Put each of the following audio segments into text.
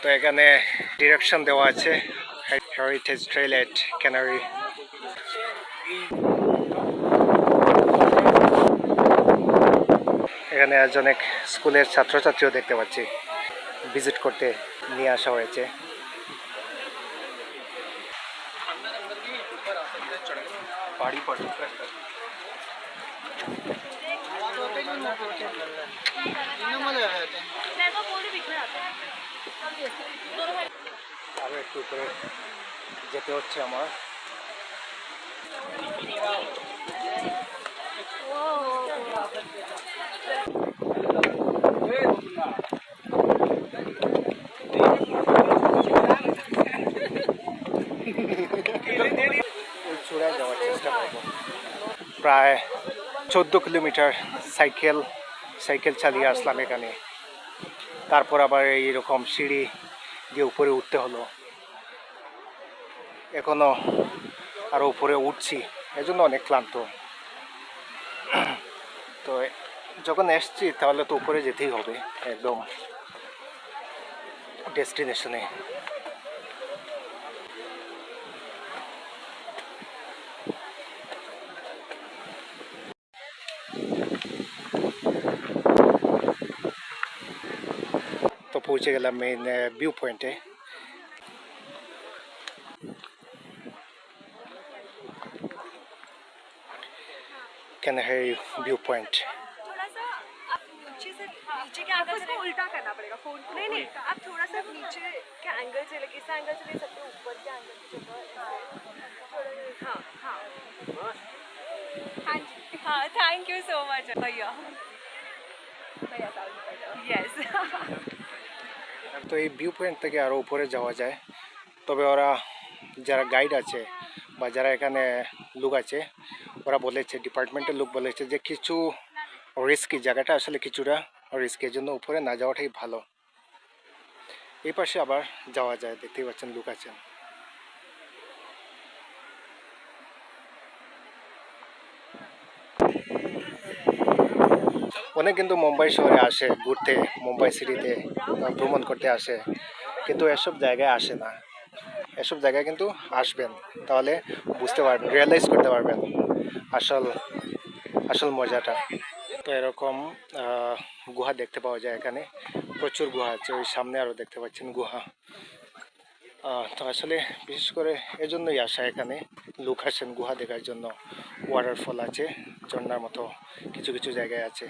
তো এখানে ডিরেকশন দেওয়া আছে, হেরিটেজ ট্রেল এট ক্যানারি। এখানে আজ অনেক স্কুলের ছাত্রছাত্রীও দেখতে পাচ্ছি, ভিজিট করতে নিয়ে আসা হয়েছে। আরো একটু উপরে যেতে হচ্ছে আমার। চূড়ায় যাওয়ার চেষ্টা করব। প্রায় 14 কিলোমিটার সাইকেল চালিয়ে আসলাম এখানে। তারপর আবার এইরকম সিঁড়ি দিয়ে উপরে উঠতে হলো। এখনো আরো উপরে উঠছি, এজন্য অনেক ক্লান্ত। তো যখন এসছি তাহলে তো উপরে যেতেই হবে, একদম ডেস্টিনেশনে। তো পৌঁছে গেলাম মেইন ভিউ পয়েন্টে। कैनहरी व्यू पॉइंट। नीचे के एंगल से उल्टा करना पड़ेगा फोन को। नहीं नहीं, आप थोड़ा सा नीचे के एंगल से लेके इस एंगल से ले सकते हो, ऊपर के एंगल की जगह। हाँ हाँ हाँ जी हाँ, थैंक यू सो मच भैया। यस। তো এই ভিউ পয়েন্ট থেকে আরও উপরে যাওয়া যায়, তবে ওরা যারা গাইড আছে বা যারা এখানে লোক আছে ওরা বলেছে, ডিপার্টমেন্টের লোক বলেছে যে কিছু রিস্কি, জায়গাটা আসলে কিছুটা রিস্কি, এর জন্য উপরে না যাওয়াটাই ভালো। এই পাশে আবার যাওয়া যায়, দেখতেই পাচ্ছেন লোক আছেন। অনেক কিন্তু মুম্বাই শহরে আসে ঘুরতে, মুম্বাই সিটিতে ভ্রমণ করতে আসে, কিন্তু এসব জায়গায় আসে না। এসব জায়গায় কিন্তু আসবেন, তাহলে বুঝতে পারবেন, রিয়েলাইজ করতে পারবেন আসল আসল মজাটা। তো এরকম গুহা দেখতে পাওয়া যায় এখানে, প্রচুর গুহা আছে। ওই সামনে আরও দেখতে পাচ্ছেন গুহা। তো আসলে বিশেষ করে এজন্যই আসা, এখানে লোক আসেন গুহা দেখার জন্য। ওয়াটারফল আছে, ঝর্ণার মতো কিছু কিছু জায়গায় আছে।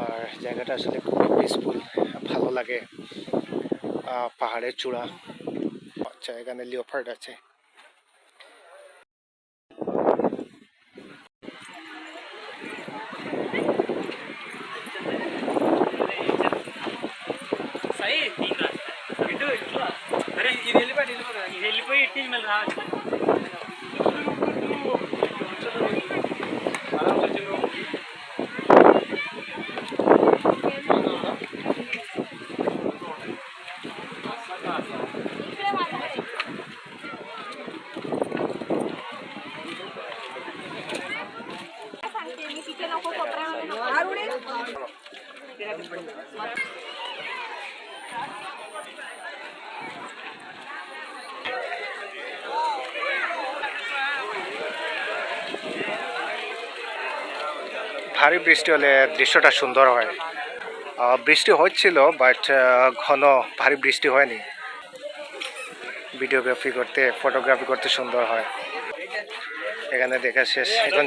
আর জায়গাটা আসলে খুবই পিসফুল, ভালো লাগে। পাহাড়ের চূড়া। আচ্ছা, এখানে লিওপার্ড আছে। ভারী বৃষ্টি হলে দৃশ্যটা সুন্দর হয়। বৃষ্টি হচ্ছিল, বাট ঘন ভারী বৃষ্টি হয়নি। ভিডিওগ্রাফি করতে, ফটোগ্রাফি করতে সুন্দর হয়। এখানে দেখা শেষ এখন।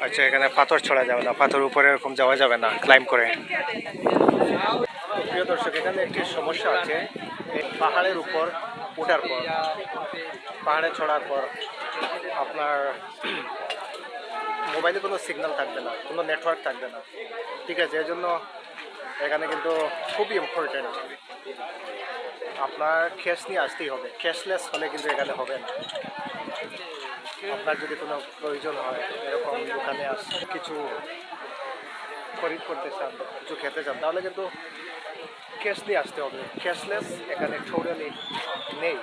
আচ্ছা, এখানে পাথর ছোড়া যাবে না, পাথর উপরে এরকম যাওয়া যাবে না ক্লাইম্ব করে। প্রিয় দর্শক, এখানে একটি সমস্যা আছে। এই পাহাড়ের উপর ওঠার পর, পাহাড়ে চড়ার পর আপনার মোবাইলে কোনো সিগন্যাল থাকবে না, কোনো নেটওয়ার্ক থাকবে না, ঠিক আছে? এজন্য এখানে কিন্তু খুবই ইম্পর্টেন্ট, আপনার ক্যাশ নিয়ে আসতেই হবে। ক্যাশলেস হলে কিন্তু এখানে হবে না। আপনার যদি কোনো প্রয়োজন হয় এরকম দোকানে কিছু খরিদ করতে চান, কিছু খেতে চান, তাহলে কিন্তু ক্যাশ নিয়ে আসতে হবে। ক্যাশলেস এখানে টোটালি নেই।